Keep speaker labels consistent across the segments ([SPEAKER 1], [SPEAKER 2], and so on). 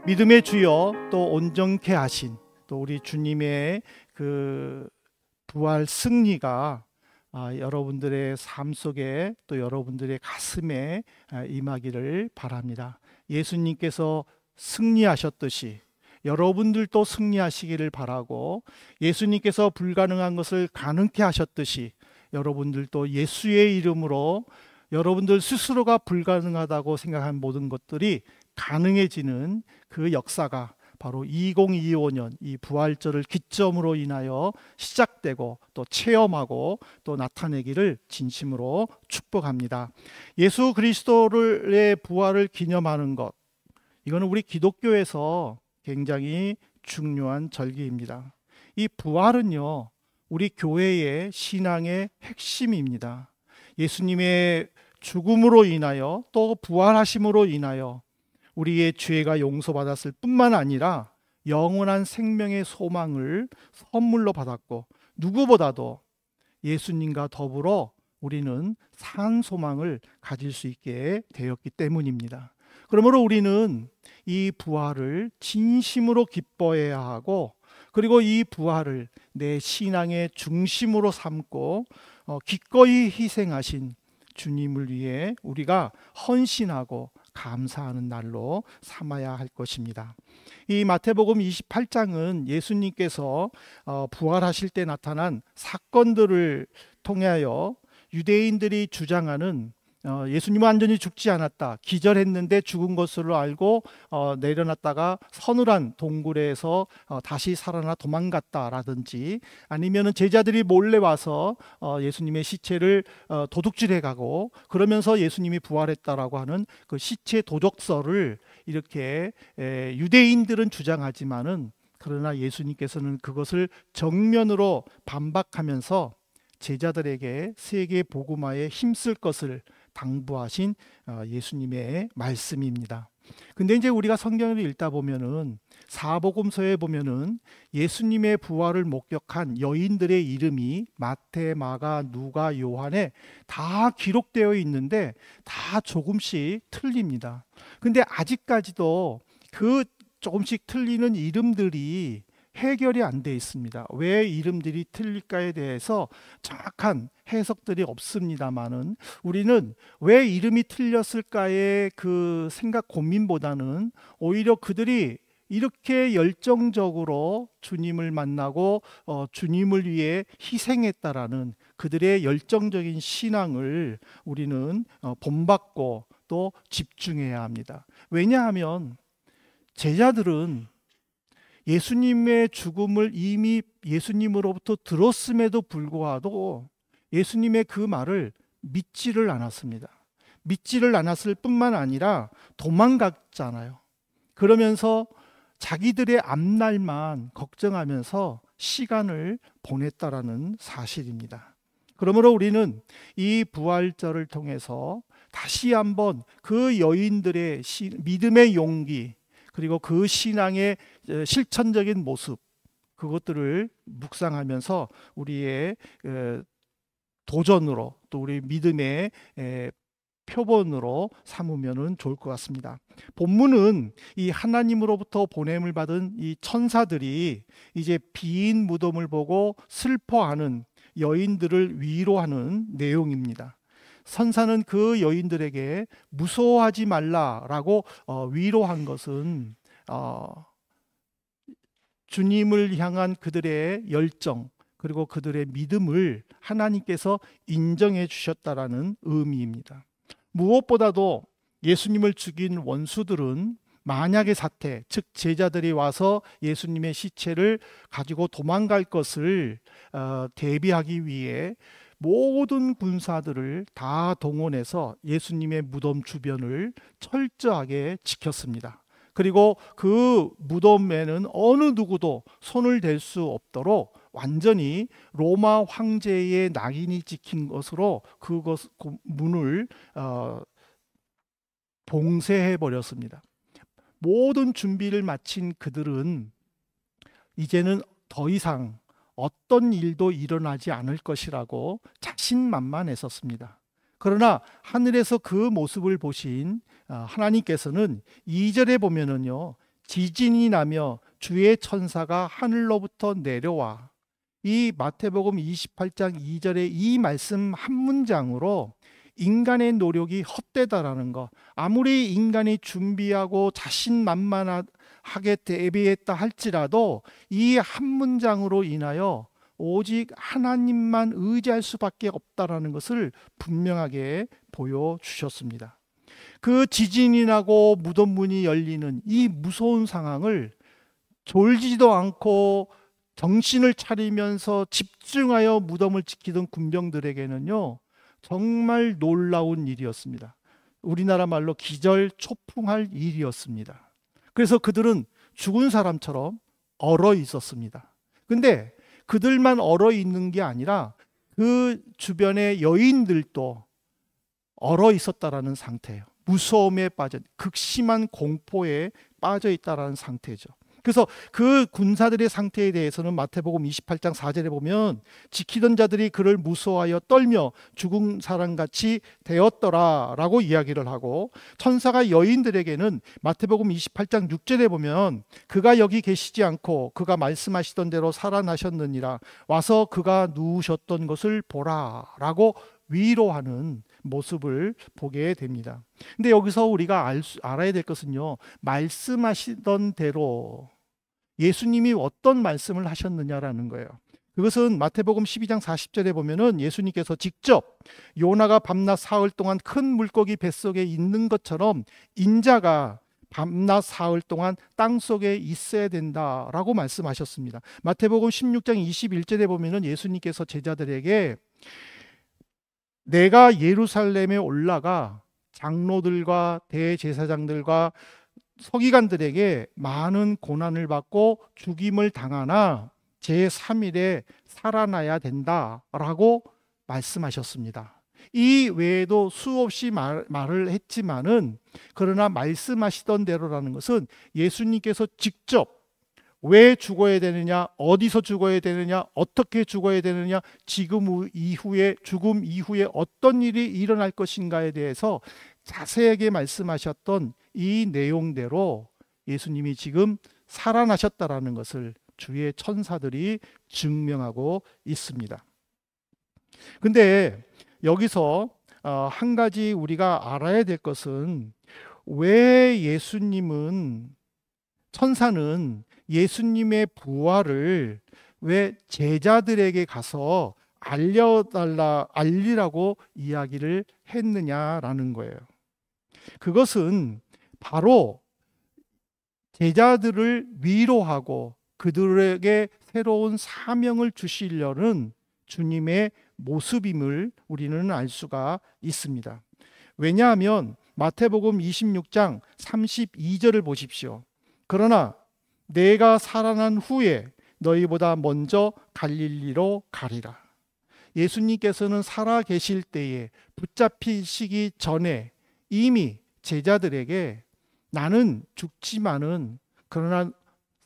[SPEAKER 1] 믿음의 주여 또 온전케 하신 또 우리 주님의 그 부활 승리가 여러분들의 삶 속에 또 여러분들의 가슴에 임하기를 바랍니다. 예수님께서 승리하셨듯이 여러분들도 승리하시기를 바라고, 예수님께서 불가능한 것을 가능케 하셨듯이 여러분들도 예수의 이름으로 여러분들 스스로가 불가능하다고 생각한 모든 것들이 가능해지는 그 역사가 바로 2025년 이 부활절을 기점으로 인하여 시작되고 또 체험하고 또 나타내기를 진심으로 축복합니다. 예수 그리스도의 부활을 기념하는 것, 이거는 우리 기독교에서 굉장히 중요한 절기입니다. 이 부활은요, 우리 교회의 신앙의 핵심입니다. 예수님의 죽음으로 인하여 또 부활하심으로 인하여 우리의 죄가 용서받았을 뿐만 아니라 영원한 생명의 소망을 선물로 받았고, 누구보다도 예수님과 더불어 우리는 산 소망을 가질 수 있게 되었기 때문입니다. 그러므로 우리는 이 부활을 진심으로 기뻐해야 하고, 그리고 이 부활을 내 신앙의 중심으로 삼고 기꺼이 희생하신 주님을 위해 우리가 헌신하고 감사하는 날로 삼아야 할 것입니다. 이 마태복음 28장은 예수님께서 부활하실 때 나타난 사건들을 통하여 유대인들이 주장하는 예수님은 완전히 죽지 않았다, 기절했는데 죽은 것으로 알고 내려놨다가 서늘한 동굴에서 다시 살아나 도망갔다라든지, 아니면은 제자들이 몰래 와서 예수님의 시체를 도둑질해 가고 그러면서 예수님이 부활했다라고 하는 그 시체 도적설을 이렇게 유대인들은 주장하지만은, 그러나 예수님께서는 그것을 정면으로 반박하면서 제자들에게 세계 복음화에 힘쓸 것을 당부하신 예수님의 말씀입니다. 근데 이제 우리가 성경을 읽다 보면은 사복음서에 보면은 예수님의 부활을 목격한 여인들의 이름이 마태, 마가, 누가, 요한에 다 기록되어 있는데 다 조금씩 틀립니다. 근데 아직까지도 그 조금씩 틀리는 이름들이 해결이 안 돼 있습니다. 왜 이름들이 틀릴까에 대해서 정확한 해석들이 없습니다만은, 우리는 왜 이름이 틀렸을까의 그 생각 고민보다는 오히려 그들이 이렇게 열정적으로 주님을 만나고 주님을 위해 희생했다라는 그들의 열정적인 신앙을 우리는 본받고 또 집중해야 합니다. 왜냐하면 제자들은 예수님의 죽음을 이미 예수님으로부터 들었음에도 불구하고 예수님의 그 말을 믿지를 않았습니다. 믿지를 않았을 뿐만 아니라 도망갔잖아요. 그러면서 자기들의 앞날만 걱정하면서 시간을 보냈다라는 사실입니다. 그러므로 우리는 이 부활절을 통해서 다시 한번 그 여인들의 믿음의 용기, 그리고 그 신앙의 실천적인 모습, 그것들을 묵상하면서 우리의 도전으로 또 우리 믿음의 표본으로 삼으면 좋을 것 같습니다. 본문은 이 하나님으로부터 보냄을 받은 이 천사들이 이제 빈 무덤을 보고 슬퍼하는 여인들을 위로하는 내용입니다. 선사는 그 여인들에게 무서워하지 말라라고 위로한 것은 주님을 향한 그들의 열정, 그리고 그들의 믿음을 하나님께서 인정해 주셨다라는 의미입니다. 무엇보다도 예수님을 죽인 원수들은 만약의 사태, 즉 제자들이 와서 예수님의 시체를 가지고 도망갈 것을 대비하기 위해 모든 군사들을 다 동원해서 예수님의 무덤 주변을 철저하게 지켰습니다. 그리고 그 무덤에는 어느 누구도 손을 댈 수 없도록 완전히 로마 황제의 낙인이 찍힌 것으로 그 문을 봉쇄해 버렸습니다. 모든 준비를 마친 그들은 이제는 더 이상 어떤 일도 일어나지 않을 것이라고 자신만만했었습니다. 그러나 하늘에서 그 모습을 보신 하나님께서는 2절에 보면은요, 지진이 나며 주의 천사가 하늘로부터 내려와. 이 마태복음 28장 2절의 이 말씀 한 문장으로 인간의 노력이 헛되다라는 거, 아무리 인간이 준비하고 자신만만하게 대비했다 할지라도 이 한 문장으로 인하여 오직 하나님만 의지할 수밖에 없다라는 것을 분명하게 보여주셨습니다. 그 지진이 나고 무덤 문이 열리는 이 무서운 상황을 졸지도 않고 정신을 차리면서 집중하여 무덤을 지키던 군병들에게는요, 정말 놀라운 일이었습니다. 우리나라 말로 기절초풍할 일이었습니다. 그래서 그들은 죽은 사람처럼 얼어 있었습니다. 근데 그들만 얼어 있는 게 아니라 그 주변의 여인들도 얼어 있었다라는 상태예요. 무서움에 빠져, 극심한 공포에 빠져 있다라는 상태죠. 그래서 그 군사들의 상태에 대해서는 마태복음 28장 4절에 보면 지키던 자들이 그를 무서워하여 떨며 죽은 사람같이 되었더라라고 이야기를 하고, 천사가 여인들에게는 마태복음 28장 6절에 보면 그가 여기 계시지 않고 그가 말씀하시던 대로 살아나셨느니라, 와서 그가 누우셨던 것을 보라라고 위로하는 모습을 보게 됩니다. 근데 여기서 우리가 알아야 될 것은요, 말씀하시던 대로 예수님이 어떤 말씀을 하셨느냐라는 거예요. 그것은 마태복음 12장 40절에 보면은 예수님께서 직접 요나가 밤낮 사흘 동안 큰 물고기 뱃속에 있는 것처럼 인자가 밤낮 사흘 동안 땅속에 있어야 된다라고 말씀하셨습니다. 마태복음 16장 21절에 보면은 예수님께서 제자들에게 내가 예루살렘에 올라가 장로들과 대제사장들과 서기관들에게 많은 고난을 받고 죽임을 당하나 제3일에 살아나야 된다라고 말씀하셨습니다. 이 외에도 수없이 말을 했지만은, 그러나 말씀하시던 대로라는 것은 예수님께서 직접 왜 죽어야 되느냐, 어디서 죽어야 되느냐, 어떻게 죽어야 되느냐, 죽음 이후에 어떤 일이 일어날 것인가에 대해서 자세하게 말씀하셨던 이 내용대로 예수님이 지금 살아나셨다라는 것을 주의 천사들이 증명하고 있습니다. 근데 여기서 한 가지 우리가 알아야 될 것은, 왜 천사는 예수님의 부활을 왜 제자들에게 가서 알리라고 이야기를 했느냐라는 거예요. 그것은 바로 제자들을 위로하고 그들에게 새로운 사명을 주시려는 주님의 모습임을 우리는 알 수가 있습니다. 왜냐하면 마태복음 26장 32절을 보십시오. 그러나 내가 살아난 후에 너희보다 먼저 갈릴리로 가리라. 예수님께서는 살아 계실 때에, 붙잡히시기 전에 이미 제자들에게 나는 죽지만은 그러나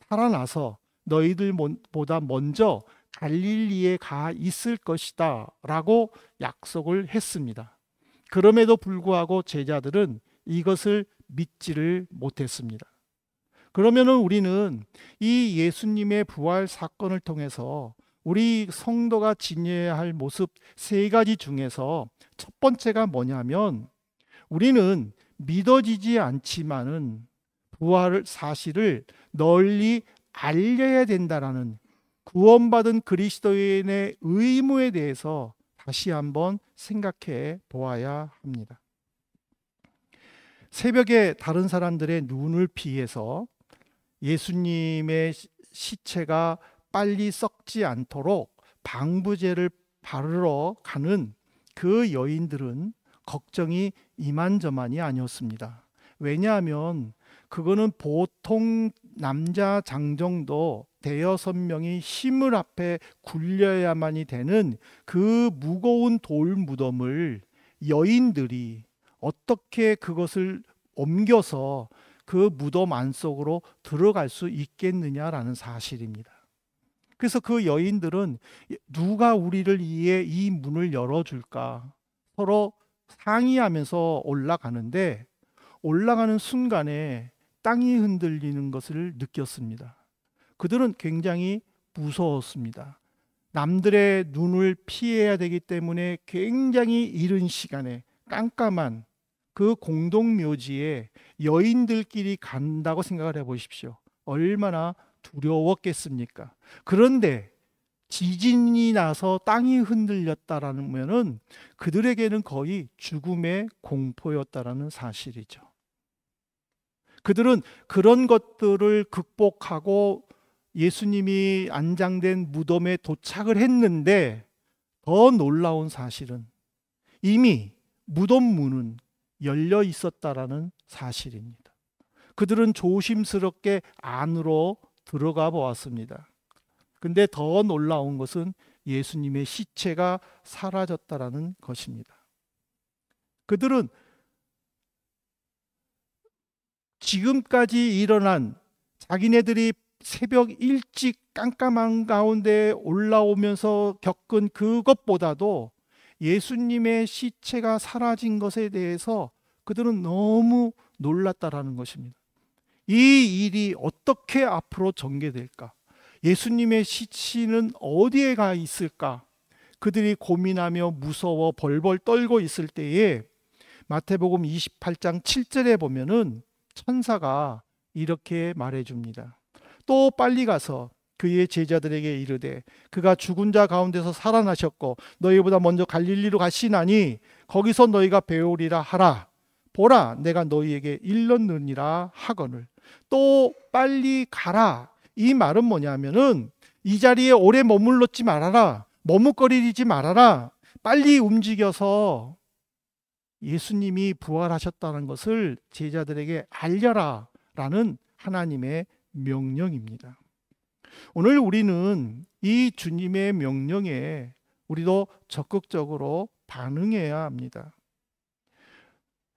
[SPEAKER 1] 살아나서 너희들보다 먼저 갈릴리에 가 있을 것이다 라고 약속을 했습니다. 그럼에도 불구하고 제자들은 이것을 믿지를 못했습니다. 그러면은 우리는 이 예수님의 부활 사건을 통해서 우리 성도가 지녀야 할 모습 세 가지 중에서 첫 번째가 뭐냐면, 우리는 믿어지지 않지만은 부활 사실을 널리 알려야 된다라는 구원받은 그리스도인의 의무에 대해서 다시 한번 생각해 보아야 합니다. 새벽에 다른 사람들의 눈을 피해서 예수님의 시체가 빨리 썩지 않도록 방부제를 바르러 가는 그 여인들은 걱정이 이만저만이 아니었습니다. 왜냐하면 그거는 보통 남자 장정도 대여섯 명이 힘을 합해 굴려야만이 되는 그 무거운 돌 무덤을 여인들이 어떻게 그것을 옮겨서 그 무덤 안속으로 들어갈 수 있겠느냐라는 사실입니다. 그래서 그 여인들은 누가 우리를 위해 이 문을 열어줄까 서로 상의하면서 올라가는데, 올라가는 순간에 땅이 흔들리는 것을 느꼈습니다. 그들은 굉장히 무서웠습니다. 남들의 눈을 피해야 되기 때문에 굉장히 이른 시간에 깜깜한 그 공동묘지에 여인들끼리 간다고 생각을 해보십시오. 얼마나 두려웠겠습니까? 그런데 지진이 나서 땅이 흔들렸다라는 그들에게는 거의 죽음의 공포였다라는 사실이죠. 그들은 그런 것들을 극복하고 예수님이 안장된 무덤에 도착을 했는데, 더 놀라운 사실은 이미 무덤 문은 열려 있었다라는 사실입니다. 그들은 조심스럽게 안으로 들어가 보았습니다. 근데 더 놀라운 것은 예수님의 시체가 사라졌다라는 것입니다. 그들은 지금까지 일어난, 자기네들이 새벽 일찍 깜깜한 가운데 올라오면서 겪은 그것보다도 예수님의 시체가 사라진 것에 대해서 그들은 너무 놀랐다라는 것입니다. 이 일이 어떻게 앞으로 전개될까? 예수님의 시체는 어디에 가 있을까? 그들이 고민하며 무서워 벌벌 떨고 있을 때에 마태복음 28장 7절에 보면은 천사가 이렇게 말해줍니다. 또 빨리 가서 그의 제자들에게 이르되 그가 죽은 자 가운데서 살아나셨고 너희보다 먼저 갈릴리로 가시나니 거기서 너희가 배우리라 하라. 보라, 내가 너희에게 일렀느니라 하거늘. 또 빨리 가라. 이 말은 뭐냐면은 이 자리에 오래 머물렀지 말아라. 머뭇거리지 말아라. 빨리 움직여서 예수님이 부활하셨다는 것을 제자들에게 알려라 라는 하나님의 명령입니다. 오늘 우리는 이 주님의 명령에 우리도 적극적으로 반응해야 합니다.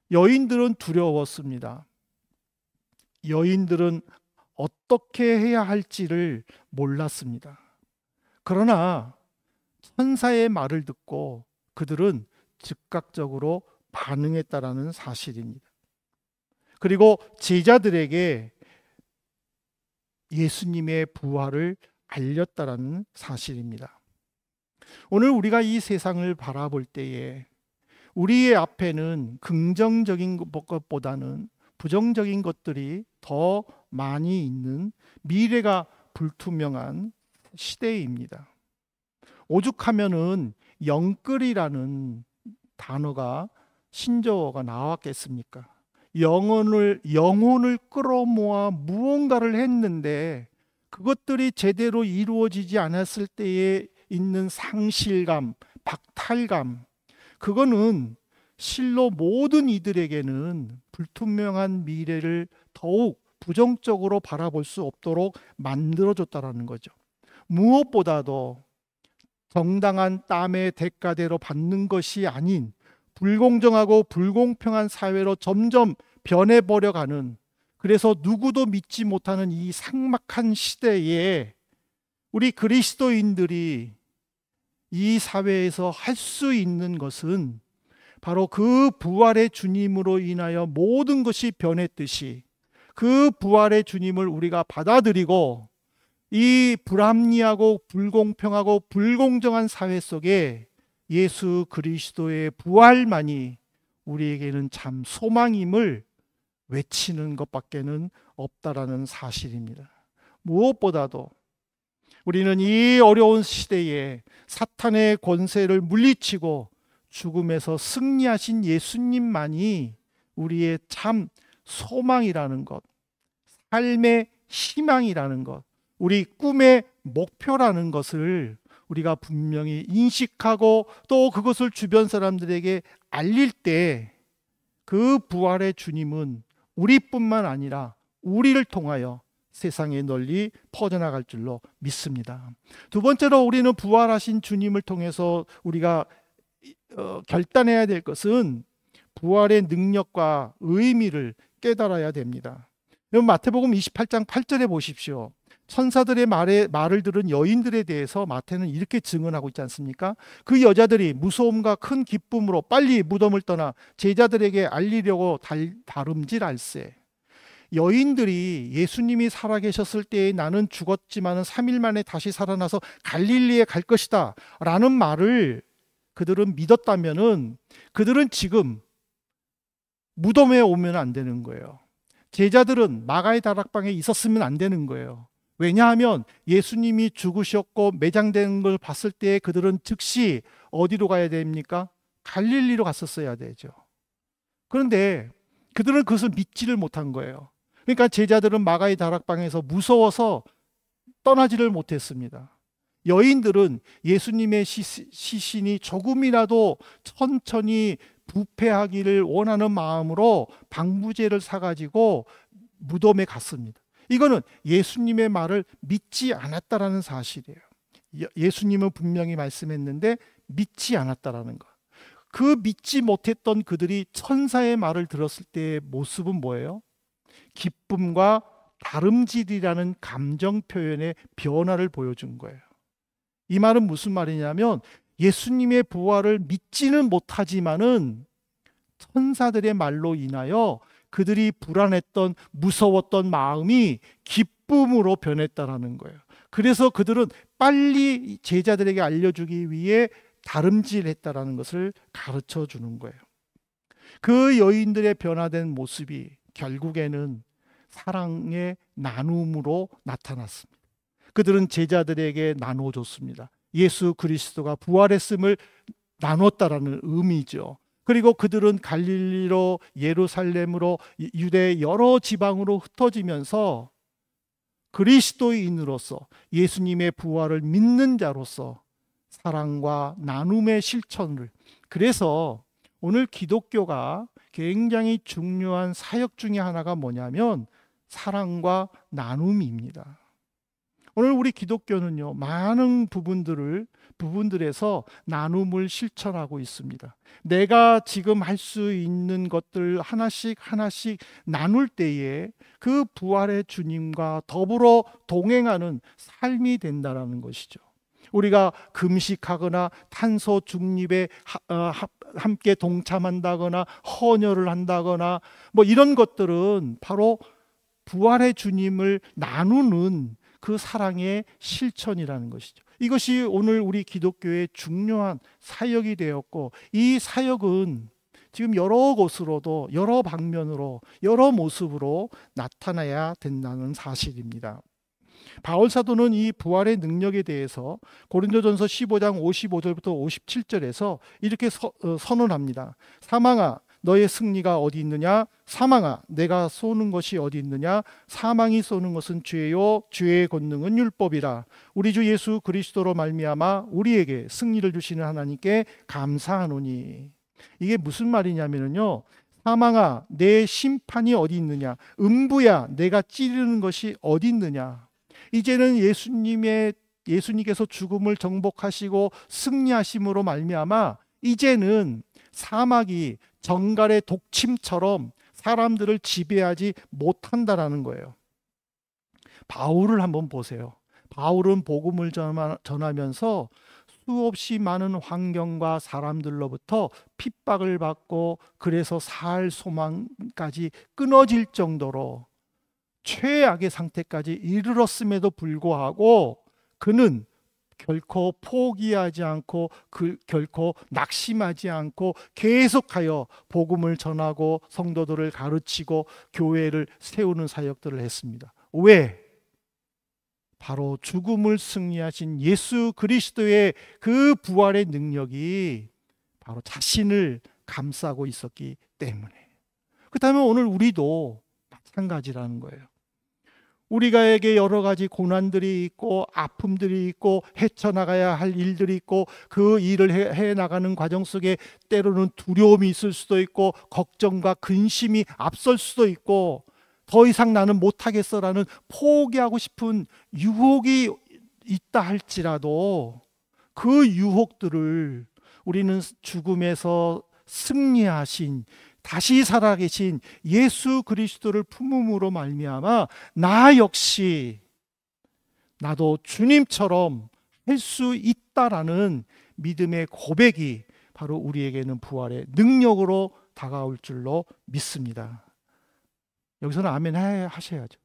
[SPEAKER 1] 여인들은 두려웠습니다. 여인들은 어떻게 해야 할지를 몰랐습니다. 그러나 천사의 말을 듣고 그들은 즉각적으로 반응했다라는 사실입니다. 그리고 제자들에게 예수님의 부활을 알렸다라는 사실입니다. 오늘 우리가 이 세상을 바라볼 때에 우리의 앞에는 긍정적인 것보다는 부정적인 것들이 더 많이 있는 미래가 불투명한 시대입니다. 오죽하면은 영끌이라는 단어가 신조어가 나왔겠습니까? 영혼을 끌어모아 무언가를 했는데 그것들이 제대로 이루어지지 않았을 때에 있는 상실감, 박탈감, 그거는 실로 모든 이들에게는 불투명한 미래를 더욱 부정적으로 바라볼 수 없도록 만들어줬다라는 거죠. 무엇보다도 정당한 땀의 대가대로 받는 것이 아닌 불공정하고 불공평한 사회로 점점 변해버려가는, 그래서 누구도 믿지 못하는 이 삭막한 시대에 우리 그리스도인들이 이 사회에서 할 수 있는 것은 바로 그 부활의 주님으로 인하여 모든 것이 변했듯이 그 부활의 주님을 우리가 받아들이고 이 불합리하고 불공평하고 불공정한 사회 속에 예수 그리스도의 부활만이 우리에게는 참 소망임을 외치는 것밖에는 없다라는 사실입니다. 무엇보다도 우리는 이 어려운 시대에 사탄의 권세를 물리치고 죽음에서 승리하신 예수님만이 우리의 참 소망이라는 것, 삶의 희망이라는 것, 우리 꿈의 목표라는 것을 우리가 분명히 인식하고 또 그것을 주변 사람들에게 알릴 때 그 부활의 주님은 우리뿐만 아니라 우리를 통하여 세상에 널리 퍼져나갈 줄로 믿습니다. 두 번째로 우리는 부활하신 주님을 통해서 우리가 결단해야 될 것은 부활의 능력과 의미를 깨달아야 됩니다. 여러분 마태복음 28장 8절에 보십시오. 천사들의 말을 들은 여인들에 대해서 마태는 이렇게 증언하고 있지 않습니까? 그 여자들이 무서움과 큰 기쁨으로 빨리 무덤을 떠나 제자들에게 알리려고 다름질할세. 여인들이 예수님이 살아계셨을 때에 나는 죽었지만 3일 만에 다시 살아나서 갈릴리에 갈 것이다 라는 말을 그들은 믿었다면은 그들은 지금 무덤에 오면 안 되는 거예요. 제자들은 마가의 다락방에 있었으면 안 되는 거예요. 왜냐하면 예수님이 죽으셨고 매장된 걸 봤을 때 그들은 즉시 어디로 가야 됩니까? 갈릴리로 갔었어야 되죠. 그런데 그들은 그것을 믿지를 못한 거예요. 그러니까 제자들은 마가의 다락방에서 무서워서 떠나지를 못했습니다. 여인들은 예수님의 시신이 조금이라도 천천히 부패하기를 원하는 마음으로 방부제를 사가지고 무덤에 갔습니다. 이거는 예수님의 말을 믿지 않았다라는 사실이에요. 예수님은 분명히 말씀했는데 믿지 않았다라는 것. 그 믿지 못했던 그들이 천사의 말을 들었을 때의 모습은 뭐예요? 기쁨과 다름질이라는 감정 표현의 변화를 보여준 거예요. 이 말은 무슨 말이냐면 예수님의 부활을 믿지는 못하지만은 천사들의 말로 인하여 그들이 불안했던 무서웠던 마음이 기쁨으로 변했다라는 거예요. 그래서 그들은 빨리 제자들에게 알려주기 위해 다름질했다라는 것을 가르쳐 주는 거예요. 그 여인들의 변화된 모습이 결국에는 사랑의 나눔으로 나타났습니다. 그들은 제자들에게 나눠줬습니다. 예수 그리스도가 부활했음을 나눴다라는 의미죠. 그리고 그들은 갈릴리로 예루살렘으로 유대 여러 지방으로 흩어지면서 그리스도인으로서 예수님의 부활을 믿는 자로서 사랑과 나눔의 실천을, 그래서 오늘 기독교가 굉장히 중요한 사역 중에 하나가 뭐냐면 사랑과 나눔입니다. 오늘 우리 기독교는요, 많은 부분들에서 나눔을 실천하고 있습니다. 내가 지금 할 수 있는 것들 하나씩 나눌 때에 그 부활의 주님과 더불어 동행하는 삶이 된다는 것이죠. 우리가 금식하거나 탄소 중립에 함께 동참한다거나 헌혈을 한다거나 뭐 이런 것들은 바로 부활의 주님을 나누는 그 사랑의 실천이라는 것이죠. 이것이 오늘 우리 기독교의 중요한 사역이 되었고, 이 사역은 지금 여러 곳으로도 여러 방면으로 여러 모습으로 나타나야 된다는 사실입니다. 바울 사도는 이 부활의 능력에 대해서 고린도전서 15장 55절부터 57절에서 이렇게 선언합니다. 사망아 너의 승리가 어디 있느냐? 사망아 내가 쏘는 것이 어디 있느냐? 사망이 쏘는 것은 죄요 죄의 권능은 율법이라. 우리 주 예수 그리스도로 말미암아 우리에게 승리를 주시는 하나님께 감사하노니. 이게 무슨 말이냐면요, 사망아 내 심판이 어디 있느냐? 음부야 내가 찌르는 것이 어디 있느냐? 이제는 예수님께서 죽음을 정복하시고 승리하심으로 말미암아 이제는 사막이 정갈의 독침처럼 사람들을 지배하지 못한다라는 거예요. 바울을 한번 보세요. 바울은 복음을 전하면서 수없이 많은 환경과 사람들로부터 핍박을 받고 그래서 살 소망까지 끊어질 정도로 최악의 상태까지 이르렀음에도 불구하고 그는 결코 포기하지 않고 결코 낙심하지 않고 계속하여 복음을 전하고 성도들을 가르치고 교회를 세우는 사역들을 했습니다. 왜? 바로 죽음을 승리하신 예수 그리스도의 그 부활의 능력이 바로 자신을 감싸고 있었기 때문에. 그렇다면 오늘 우리도 마찬가지라는 거예요. 우리가에게 여러 가지 고난들이 있고 아픔들이 있고 헤쳐나가야 할 일들이 있고 그 일을 해나가는 과정 속에 때로는 두려움이 있을 수도 있고 걱정과 근심이 앞설 수도 있고 더 이상 나는 못하겠어라는 포기하고 싶은 유혹이 있다 할지라도 그 유혹들을 우리는 죽음에서 승리하신 다시 살아계신 예수 그리스도를 품음으로 말미암아 나 역시 나도 주님처럼 할 수 있다라는 믿음의 고백이 바로 우리에게는 부활의 능력으로 다가올 줄로 믿습니다. 여기서는 아멘 하셔야죠.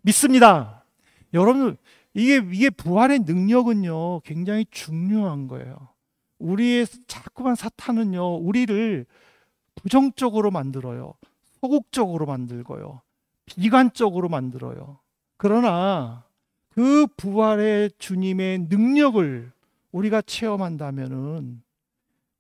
[SPEAKER 1] 믿습니다. 여러분, 이게 부활의 능력은요, 굉장히 중요한 거예요. 우리의 자꾸만 사탄은요, 우리를 부정적으로 만들어요. 소극적으로 만들고요. 비관적으로 만들어요. 그러나 그 부활의 주님의 능력을 우리가 체험한다면은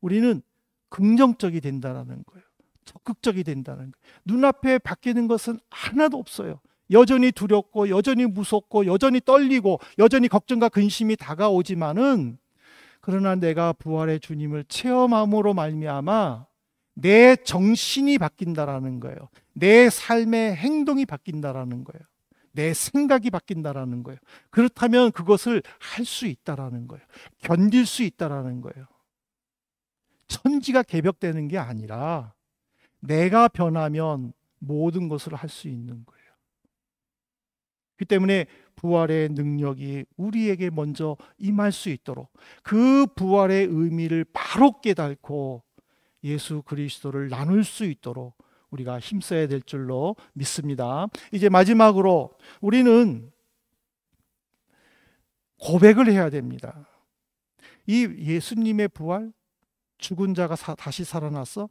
[SPEAKER 1] 우리는 긍정적이 된다는 거예요. 적극적이 된다는 거예요. 눈앞에 바뀌는 것은 하나도 없어요. 여전히 두렵고 여전히 무섭고 여전히 떨리고 여전히 걱정과 근심이 다가오지만은, 그러나 내가 부활의 주님을 체험함으로 말미암아 내 정신이 바뀐다라는 거예요. 내 삶의 행동이 바뀐다라는 거예요. 내 생각이 바뀐다라는 거예요. 그렇다면 그것을 할 수 있다라는 거예요. 견딜 수 있다라는 거예요. 천지가 개벽되는 게 아니라 내가 변하면 모든 것을 할 수 있는 거예요. 그 때문에 부활의 능력이 우리에게 먼저 임할 수 있도록, 그 부활의 의미를 바로 깨닫고 예수 그리스도를 나눌 수 있도록 우리가 힘써야 될 줄로 믿습니다. 이제 마지막으로 우리는 고백을 해야 됩니다. 이 예수님의 부활, 죽은 자가 다시 살아났어?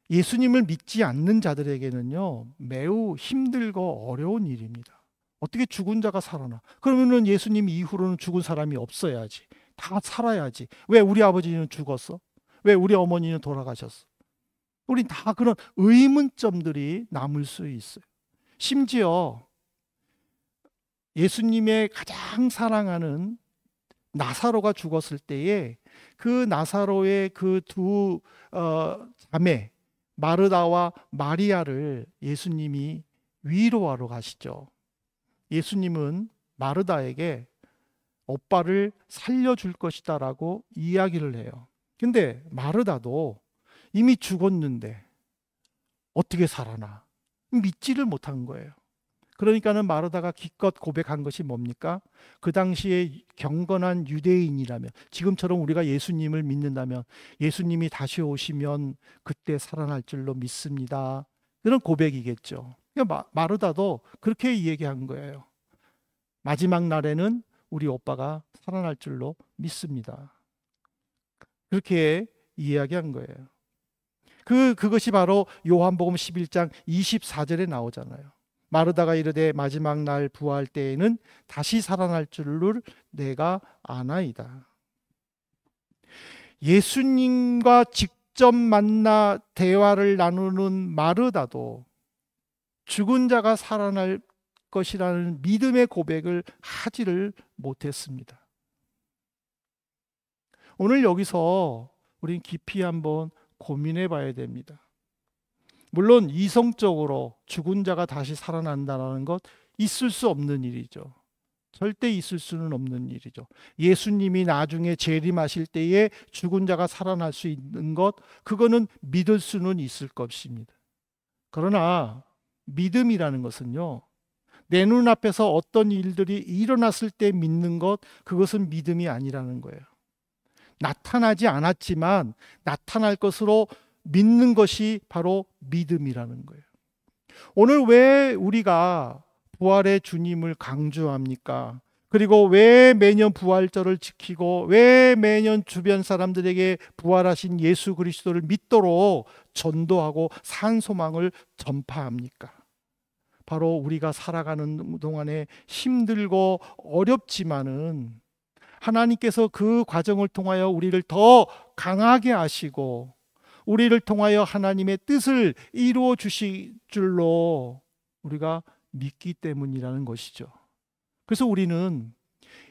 [SPEAKER 1] 예수님을 믿지 않는 자들에게는요, 매우 힘들고 어려운 일입니다. 어떻게 죽은 자가 살아나? 그러면은 예수님 이후로는 죽은 사람이 없어야지. 다 살아야지. 왜 우리 아버지는 죽었어? 왜 우리 어머니는 돌아가셨어? 우린 다 그런 의문점들이 남을 수 있어요. 심지어 예수님의 가장 사랑하는 나사로가 죽었을 때에 그 나사로의 그 두 자매 마르다와 마리아를 예수님이 위로하러 가시죠. 예수님은 마르다에게 오빠를 살려줄 것이다 라고 이야기를 해요. 근데 마르다도 이미 죽었는데 어떻게 살아나? 믿지를 못한 거예요. 그러니까는 마르다가 기껏 고백한 것이 뭡니까? 그 당시에 경건한 유대인이라면, 지금처럼 우리가 예수님을 믿는다면 예수님이 다시 오시면 그때 살아날 줄로 믿습니다. 그런 고백이겠죠. 그러니까 마르다도 그렇게 얘기한 거예요. 마지막 날에는 우리 오빠가 살아날 줄로 믿습니다. 그렇게 이야기한 거예요. 그것이 바로 요한복음 11장 24절에 나오잖아요. 마르다가 이르되 마지막 날 부활 때에는 다시 살아날 줄을 내가 아나이다. 예수님과 직접 만나 대화를 나누는 마르다도 죽은 자가 살아날 것이라는 믿음의 고백을 하지를 못했습니다. 오늘 여기서 우린 깊이 한번 고민해 봐야 됩니다. 물론 이성적으로 죽은 자가 다시 살아난다는 것 있을 수 없는 일이죠. 절대 있을 수는 없는 일이죠. 예수님이 나중에 재림하실 때에 죽은 자가 살아날 수 있는 것, 그거는 믿을 수는 있을 것입니다. 그러나 믿음이라는 것은요, 내 눈앞에서 어떤 일들이 일어났을 때 믿는 것, 그것은 믿음이 아니라는 거예요. 나타나지 않았지만 나타날 것으로 믿는 것이 바로 믿음이라는 거예요. 오늘 왜 우리가 부활의 주님을 강조합니까? 그리고 왜 매년 부활절을 지키고 왜 매년 주변 사람들에게 부활하신 예수 그리스도를 믿도록 전도하고 산소망을 전파합니까? 바로 우리가 살아가는 동안에 힘들고 어렵지만은 하나님께서 그 과정을 통하여 우리를 더 강하게 하시고 우리를 통하여 하나님의 뜻을 이루어 주실 줄로 우리가 믿기 때문이라는 것이죠. 그래서 우리는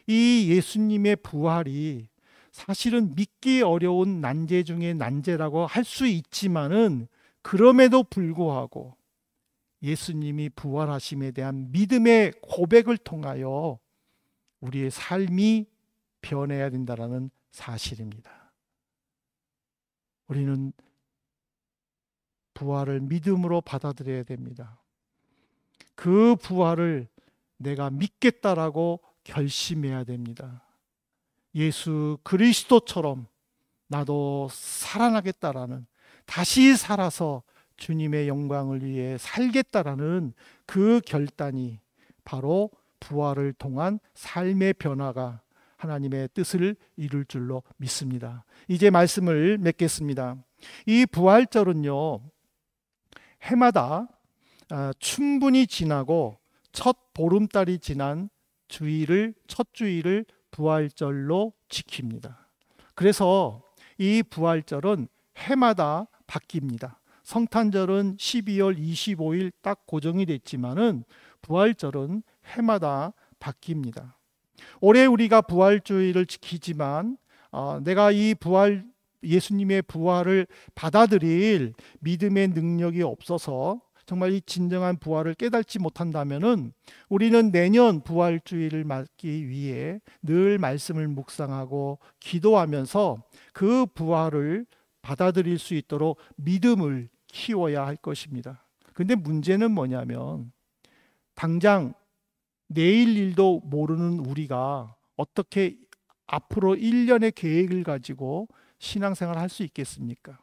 [SPEAKER 1] 이 예수님의 부활이 사실은 믿기 어려운 난제 중에 난제라고 할 수 있지만은, 그럼에도 불구하고 예수님이 부활하심에 대한 믿음의 고백을 통하여 우리의 삶이 변해야 된다는 사실입니다. 우리는 부활을 믿음으로 받아들여야 됩니다. 그 부활을 내가 믿겠다라고 결심해야 됩니다. 예수 그리스도처럼 나도 살아나겠다라는, 다시 살아서 주님의 영광을 위해 살겠다라는 그 결단이 바로 부활을 통한 삶의 변화가 하나님의 뜻을 이룰 줄로 믿습니다. 이제 말씀을 맺겠습니다. 이 부활절은요, 해마다 충분히 지나고 첫 보름달이 지난 첫 주일을 부활절로 지킵니다. 그래서 이 부활절은 해마다 바뀝니다. 성탄절은 12월 25일 딱 고정이 됐지만은 부활절은 해마다 바뀝니다. 올해 우리가 부활주의를 지키지만 내가 이 예수님의 부활을 받아들일 믿음의 능력이 없어서 정말 이 진정한 부활을 깨닫지 못한다면은 우리는 내년 부활주의를 맞기 위해 늘 말씀을 묵상하고 기도하면서 그 부활을 받아들일 수 있도록 믿음을 키워야 할 것입니다. 근데 문제는 뭐냐면 당장 내일 일도 모르는 우리가 어떻게 앞으로 1년의 계획을 가지고 신앙생활을 할 수 있겠습니까?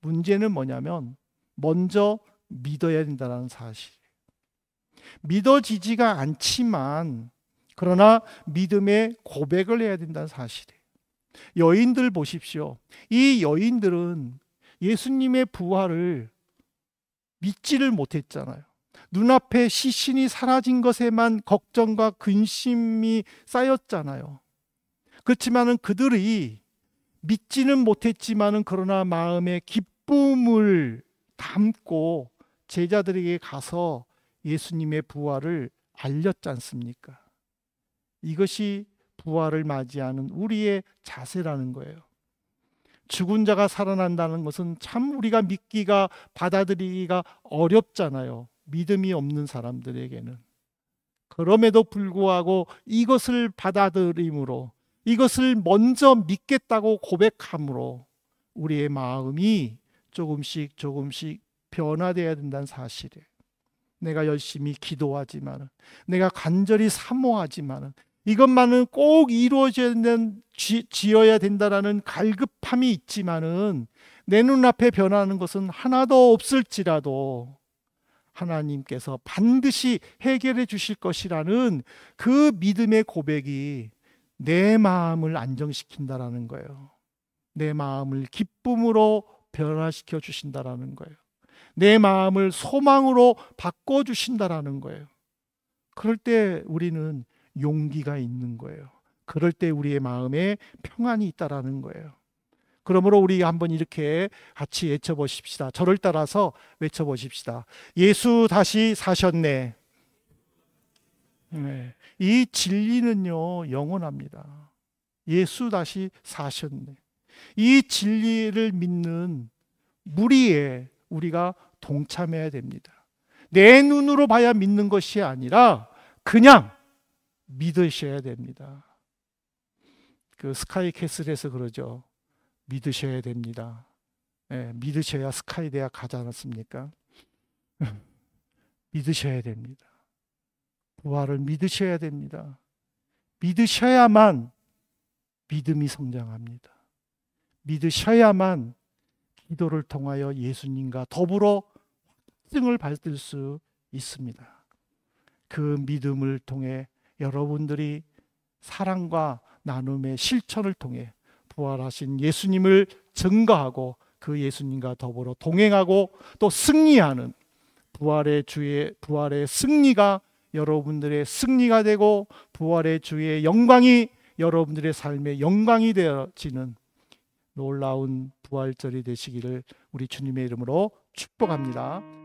[SPEAKER 1] 문제는 뭐냐면 먼저 믿어야 된다는 사실. 믿어지지가 않지만 그러나 믿음의 고백을 해야 된다는 사실이에요. 여인들 보십시오. 이 여인들은 예수님의 부활을 믿지를 못했잖아요. 눈앞에 시신이 사라진 것에만 걱정과 근심이 쌓였잖아요. 그렇지만은 그들이 믿지는 못했지만은 그러나 마음에 기쁨을 담고 제자들에게 가서 예수님의 부활을 알렸지 않습니까? 이것이 부활을 맞이하는 우리의 자세라는 거예요. 죽은 자가 살아난다는 것은 참 우리가 믿기가 받아들이기가 어렵잖아요. 믿음이 없는 사람들에게는. 그럼에도 불구하고 이것을 받아들임으로, 이것을 먼저 믿겠다고 고백함으로 우리의 마음이 조금씩 변화되어야 된다는 사실이에요. 내가 열심히 기도하지만, 내가 간절히 사모하지만 이것만은 꼭 지어야 된다라는 갈급함이 있지만은 내 눈앞에 변하는 것은 하나도 없을지라도 하나님께서 반드시 해결해 주실 것이라는 그 믿음의 고백이 내 마음을 안정시킨다라는 거예요. 내 마음을 기쁨으로 변화시켜 주신다라는 거예요. 내 마음을 소망으로 바꿔 주신다라는 거예요. 그럴 때 우리는 용기가 있는 거예요. 그럴 때 우리의 마음에 평안이 있다라는 거예요. 그러므로 우리 한번 이렇게 같이 외쳐보십시다. 저를 따라서 외쳐보십시다. 예수 다시 사셨네. 네. 이 진리는요, 영원합니다. 예수 다시 사셨네. 이 진리를 믿는 무리에 우리가 동참해야 됩니다. 내 눈으로 봐야 믿는 것이 아니라 그냥 믿으셔야 됩니다. 그 스카이 캐슬에서 그러죠. 믿으셔야 됩니다. 네, 믿으셔야 스카이 대학 가지 않았습니까? 믿으셔야 됩니다. 부활을 믿으셔야 됩니다. 믿으셔야만 믿음이 성장합니다. 믿으셔야만 기도를 통하여 예수님과 더불어 확증을 받을 수 있습니다. 그 믿음을 통해 여러분들이 사랑과 나눔의 실천을 통해 부활하신 예수님을 증거하고 그 예수님과 더불어 동행하고 또 승리하는 부활의 승리가 여러분들의 승리가 되고 부활의 주의 영광이 여러분들의 삶의 영광이 되어지는 놀라운 부활절이 되시기를 우리 주님의 이름으로 축복합니다.